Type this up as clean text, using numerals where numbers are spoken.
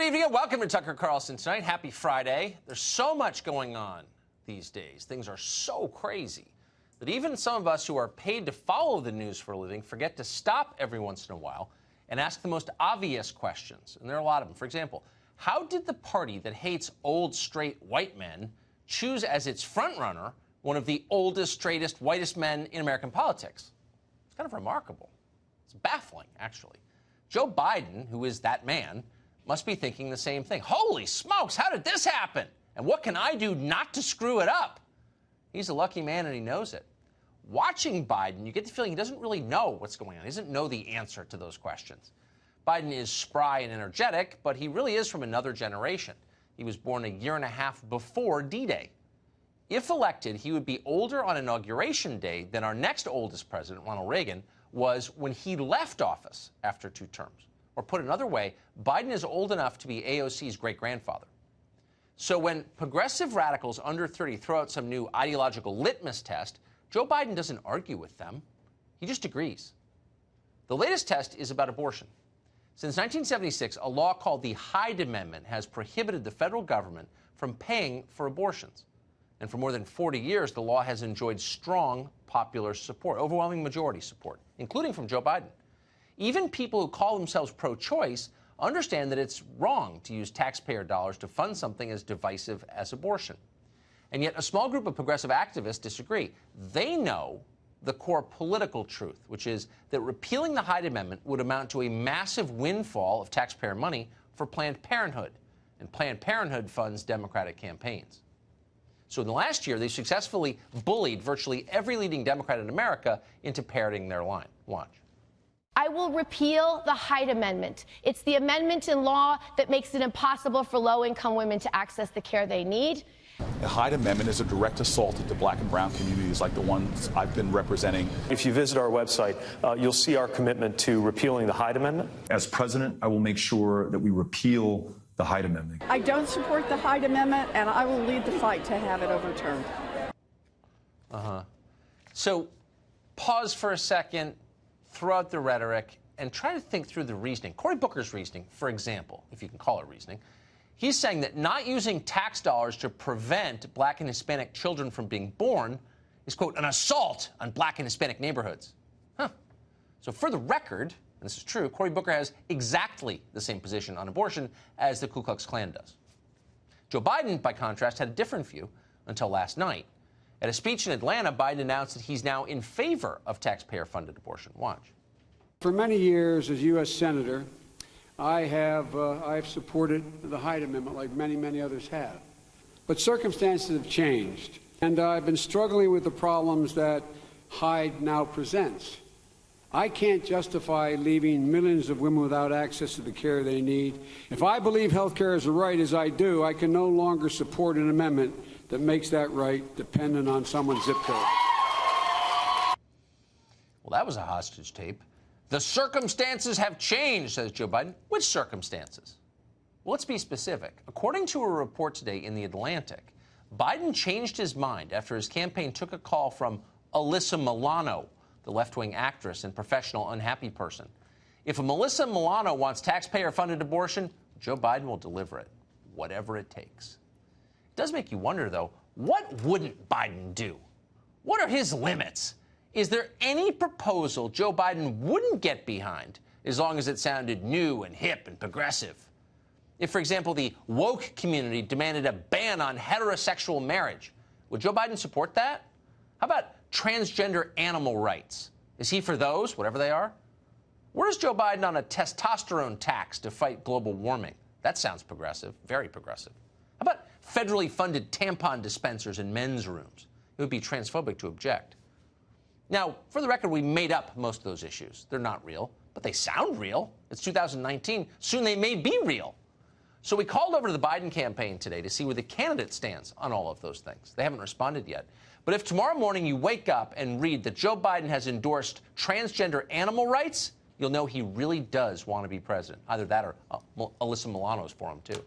evening and welcome to Tucker Carlson Tonight. Happy Friday. There's so much going on these days. Things are so crazy that even some of us who are paid to follow the news for a living forget to stop every once in a while and ask the most obvious questions. And there are a lot of them. For example, how did the party that hates old, straight white men choose as its frontrunner one of the oldest, straightest, whitest men in American politics? It's kind of remarkable. It's baffling, actually. Joe Biden, who is that man, must be thinking the same thing. Holy smokes, how did this happen? And what can I do not to screw it up? He's a lucky man and he knows it. Watching Biden, you get the feeling he doesn't really know what's going on. He doesn't know the answer to those questions. Biden is spry and energetic, but he really is from another generation. He was born a year and a half before D-Day. If elected, he would be older on Inauguration Day than our next oldest president, Ronald Reagan, was when he left office after 2 terms. Or put another way, Biden is old enough to be AOC's great-grandfather. So when progressive radicals under 30 throw out some new ideological litmus test, Joe Biden doesn't argue with them. He just agrees. The latest test is about abortion. Since 1976, a law called the Hyde Amendment has prohibited the federal government from paying for abortions. And for more than 40 years, the law has enjoyed strong popular support, overwhelming majority support, including from Joe Biden. Even people who call themselves pro-choice understand that it's wrong to use taxpayer dollars to fund something as divisive as abortion. And yet a small group of progressive activists disagree. They know the core political truth, which is that repealing the Hyde Amendment would amount to a massive windfall of taxpayer money for Planned Parenthood. And Planned Parenthood funds Democratic campaigns. So in the last year, they successfully bullied virtually every leading Democrat in America into parroting their line. Watch. I will repeal the Hyde Amendment. It's the amendment in law that makes it impossible for low-income women to access the care they need. The Hyde Amendment is a direct assault at the black and brown communities like the ones I've been representing. If you visit our website, you'll see our commitment to repealing the Hyde Amendment. As president, I will make sure that we repeal the Hyde Amendment. I don't support the Hyde Amendment, and I will lead the fight to have it overturned. So pause for a second, throw out the rhetoric, and try to think through the reasoning. Cory Booker's reasoning, for example, if you can call it reasoning, he's saying that not using tax dollars to prevent black and Hispanic children from being born is, quote, an assault on black and Hispanic neighborhoods. So for the record, and this is true, Cory Booker has exactly the same position on abortion as the Ku Klux Klan does. Joe Biden, by contrast, had a different view until last night. At a speech in Atlanta, Biden announced that he's now in favor of taxpayer-funded abortion. Watch. For many years as U.S. Senator, I've supported the Hyde Amendment like many others have. But circumstances have changed, and I've been struggling with the problems that Hyde now presents. I can't justify leaving millions of women without access to the care they need. If I believe health care is a right, as I do, I can no longer support an amendment that makes that right dependent on someone's zip code. Well, that was a hostage tape. The circumstances have changed, says Joe Biden. Which circumstances? Well, let's be specific. According to a report today in The Atlantic, Biden changed his mind after his campaign took a call from Alyssa Milano, the left-wing actress and professional unhappy person. If a Melissa Milano wants taxpayer-funded abortion, Joe Biden will deliver it, whatever it takes. It does make you wonder, though, what wouldn't Biden do? What are his limits? Is there any proposal Joe Biden wouldn't get behind as long as it sounded new and hip and progressive? If, for example, the woke community demanded a ban on heterosexual marriage, would Joe Biden support that? How about transgender animal rights? Is he for those, whatever they are? Where's Joe Biden on a testosterone tax to fight global warming? That sounds progressive, very progressive. How about federally funded tampon dispensers in men's rooms? It would be transphobic to object. Now, for the record, we made up most of those issues. They're not real, but they sound real. It's 2019. Soon they may be real. So we called over to the Biden campaign today to see where the candidate stands on all of those things. They haven't responded yet. But if tomorrow morning you wake up and read that Joe Biden has endorsed transgender animal rights, you'll know he really does want to be president. Either that or Alyssa Milano's for him, too.